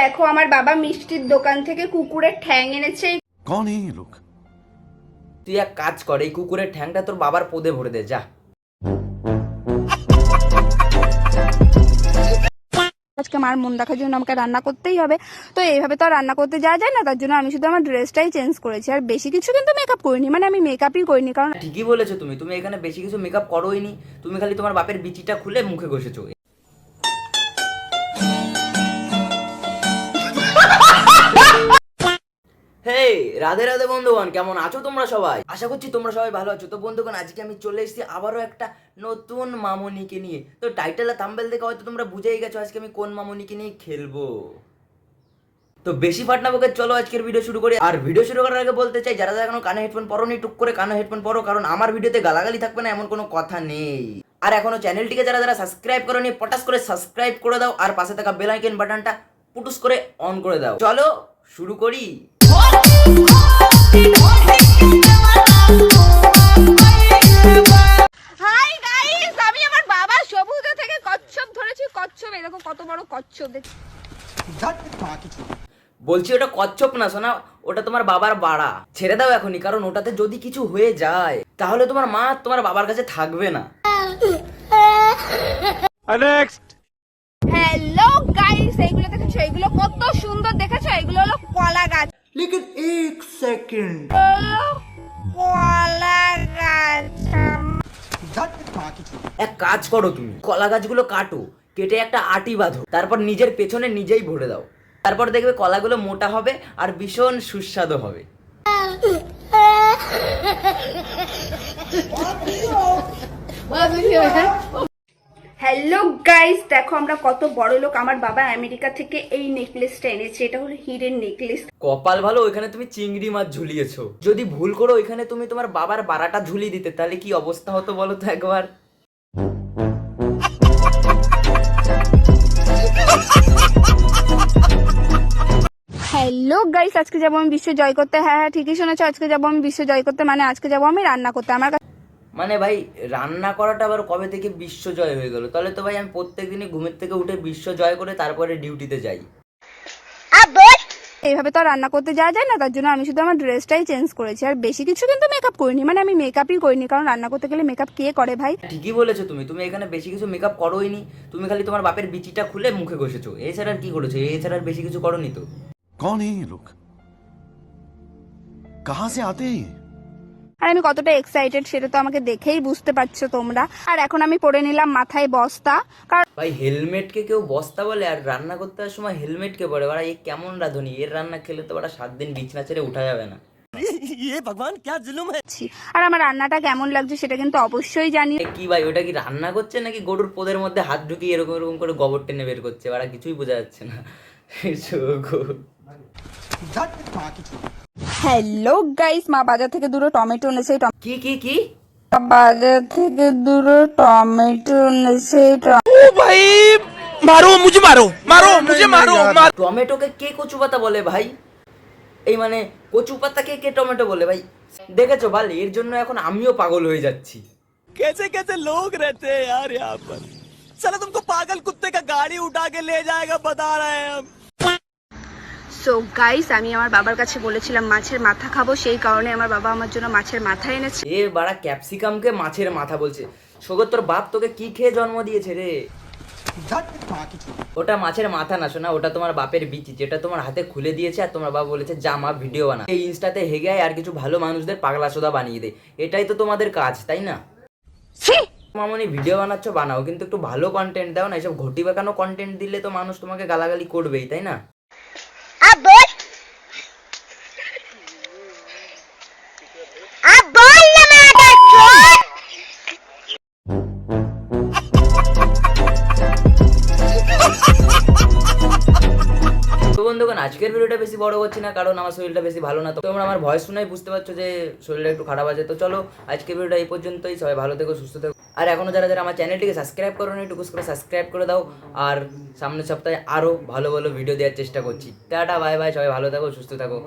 দেখো আমার বাবা মিষ্টির দোকান থেকে কুকুরের ঠ্যাং এনেছে। कौन है ये लोग? তুই এক কাজ কর, এই কুকুরের ঠ্যাংটা তোর বাবার পদে ভরে দে, যা। আজকে মার মন দেখার জন্য আমাকে রান্না করতেই হবে, তো এইভাবে তো আর রান্না করতে যাওয়া যায় না। তার জন্য আমি শুধু আমার ড্রেসটাই চেঞ্জ করেছি, আর বেশি কিছু কিন্তু মেকআপ করিনি, মানে আমি মেকআপই করিনি। কারণ ঠিকই বলেছো তুমি এখানে বেশি কিছু মেকআপ করোইনি, তুমি খালি তোমার বাপের বিচিটা খুলে মুখে ঘষেছো। হেই, রাধে রাধে বন্ধুগণ, কেমন আছো তোমরা সবাই? আশা করছি তোমরা সবাই ভালো আছো। তো বন্ধুগণ, আজকে আমি চলে এসেছি আবারও একটা নতুন মামনিকে নিয়ে। তো টাইটেল আর থাম্বনেল দেখে হয়তো তোমরা বুঝেই গেছো আজকে আমি কোন মামনিকে নিয়ে খেলবো। তো বেশি ফাটনা বকে চলো আজকের ভিডিও শুরু করি। আর ভিডিও শুরু করার আগে বলতে চাই, যারা যারা এখনো কানে হেডফোন পরোনি, টুক করে কানে হেডফোন পরো, কারণ আমার ভিডিওতে গালাগালি থাকবে না এমন কোনো কথা নেই। আর এখনো চ্যানেলটিকে যারা যারা সাবস্ক্রাইব করোনি, পটাস করে সাবস্ক্রাইব করে দাও, আর পাশে থাকা বেল আইকন বাটনটা পুটুস করে অন করে দাও। চলো শুরু করি। হাই গাইস, আমি আমার বাবা সবুজা থেকে কচ্ছপ ধরেছি। কচ্ছপ, এই দেখো কত বড় কচ্ছপ দেখো। বলছি ওটা কচ্ছপ না সোনা, ওটা তোমার বাবার বাড়া। ছেড়ে দাও এখনই, কারণ ওটাতে যদি কিছু হয়ে যায় তাহলে তোমার মা তোমার বাবার কাছে থাকবে না। হ্যালো গাইস, এইগুলো দেখেছো? এগুলো কত সুন্দর দেখেছো? এগুলো হলো কলা গাছ। লেকিন এক সেকেন্ড, কলা গাছ। এক কাজ করো, তুমি কলা গাছগুলো কাটো, কেটে একটা আটি বাঁধো, তারপর নিজের পেছনে নিজেই ভরে দাও। তারপর দেখবে কলাগুলো মোটা হবে আর ভীষণ সুস্বাদু হবে। হ্যালো গাইস, দেখো আমরা কত বড় লোক। আমার বাবা আমেরিকা থেকে এই নেকলেসটা এনেছে, এটা হলো হিরের নেকলেস। কপাল ভালো ওইখানে তুমি চিংড়ি মাছ ঝুলিয়েছো। যদি ভুল করো ওইখানে তুমি তোমার বাবার বাড়াটা ঝুলিয়ে দিতে, তাহলে কি অবস্থা হতো বলো তো একবার। হ্যালো গাইস, আজকে যাবো আমি বিশ্ব জয় করতে। হ্যাঁ হ্যাঁ, ঠিকই শুনেছো, আজকে যাবো আমি বিশ্ব জয় করতে, মানে আজকে যাবো আমি রান্না করতে। আমার কাছে মানে ভাই, রান্না করাটা আবার কবে থেকে বিশ্ব জয় হয়ে গেল? তাহলে তো ভাই আমি প্রত্যেকদিনই ঘুমের থেকে উঠে বিশ্ব জয় করে তারপরে ডিউটিতে যাই। এইভাবে তো আর রান্না করতে যাওয়া যায় না। তার জন্য আমি শুধু আমার ড্রেসটাই চেঞ্জ করেছি, আর বেশি কিছু কিন্তু মেকআপ করিনি, মানে আমি মেকআপই করিনি। কারণ রান্না করতে গেলে মেকআপ কে করে ভাই? ঠিকই বলেছো তুমি এখানে বেশি কিছু মেকআপ করোইনি, তুমি খালি তোমার বাপের বিচিটা খুলে মুখে ঘষেছো। এছাড়া আর কি করেছো? এছাড়া আর বেশি কিছু করোনি তো। कौन है ये लोग? कहाँ से आते हैं ये? আর আমি কতটা এক্সাইটেড সেটা তো আমাকে দেখেই বুঝতে পারছো তোমরা। আর এখন আমি পরে নিলাম মাথায় বস্তা, কারণ ভাই হেলমেটকে কেউ বস্তা বলে? আর রান্না করতে যাওয়ার সময় হেলমেটকে পরে? বাড়া এই কেমন রাঁধুনি? এর রান্না খেলে তো বাড়া 7 দিন বিছনা ছেড়ে উঠা যাবে না। আর আমার রান্নাটা কেমন লাগছে সেটা কিন্তু অবশ্যই জানি। এ কি ভাই, ওটা কি রান্না করছে নাকি গরুর পোদের মধ্যে হাত ঢুকিয়ে এরকম এরকম করে গোবর টেনে বের করছে? বাড়া কিছুই বোঝা যাচ্ছে না। হ্যালো গাইস, মা বাজার থেকে দুটো টমেটো এনেছে। কি কি কি? বাজার থেকে দুটো টমেটো এনেছে। টমেটোকে কে কচু পাতা বলে ভাই? এই মানে কচু পাতাকে কে টমেটো বলে ভাই? দেখেছো বাল, এর জন্য এখন আমিও পাগল হয়ে যাচ্ছি। कैसे कैसे लोग रहते हैं यार यहाँ पर। साला तुमको पागल कुत्ते का गाड़ी उठा के ले जाएगा, बता रहे हैं हम। সো গাইস, আমি আমার বাবার কাছে বলেছিলাম মাছের মাথা খাবো, সেই কারণে আমার বাবা আমার জন্য মাছের মাথা এনেছে। এ বাড়া ক্যাপসিকামকে মাছের মাথা বলছে। সগর তোর বাপ তোকে কি খেয়ে জন্ম দিয়েছে রে? ওটা মাছের মাথা না শোনা, ওটা তোমার বাপের বিচি, যেটা তোমার হাতে খুলে দিয়েছে। আর তোমার বাবা বলেছে জামা ভিডিও বানা, এই ইনস্টাতে হেগে আয় আর কিছু ভালো মানুষদের পাগলা সোদা বানিয়ে দে। এটাই তো তোমাদের কাজ, তাই না? মামনি ভিডিও বানাচ্ছ বানাও, কিন্তু একটু ভালো কন্টেন্ট দাও না। এসব ঘটি বেকানো কন্টেন্ট দিলে তো মানুষ তোমাকে গালাগালি করবেই, তাই না? তো বন্ধুগণ, আজকের ভিডিওটা বেশি বড় হচ্ছে না, কারণ আমার শরীরটা বেশি ভালো না। তো তোমরা আমার ভয়েস শুনেই বুঝতে পারছো যে শরীরটা একটু খারাপ আছে। তো চলো আজকের ভিডিওটা এই পর্যন্তই। সবাই ভালো থেকো, সুস্থ থেকো। আর এখনো যারা যারা আমার চ্যানেলটিকে সাবস্ক্রাইব করো না, একটু করে সাবস্ক্রাইব করে দাও। আর সামনের সপ্তাহে আরো ভালো ভালো ভিডিও দেওয়ার চেষ্টা করছি। টাটা, বাই বাই, সবাই ভালো থাকো, সুস্থ থাকো।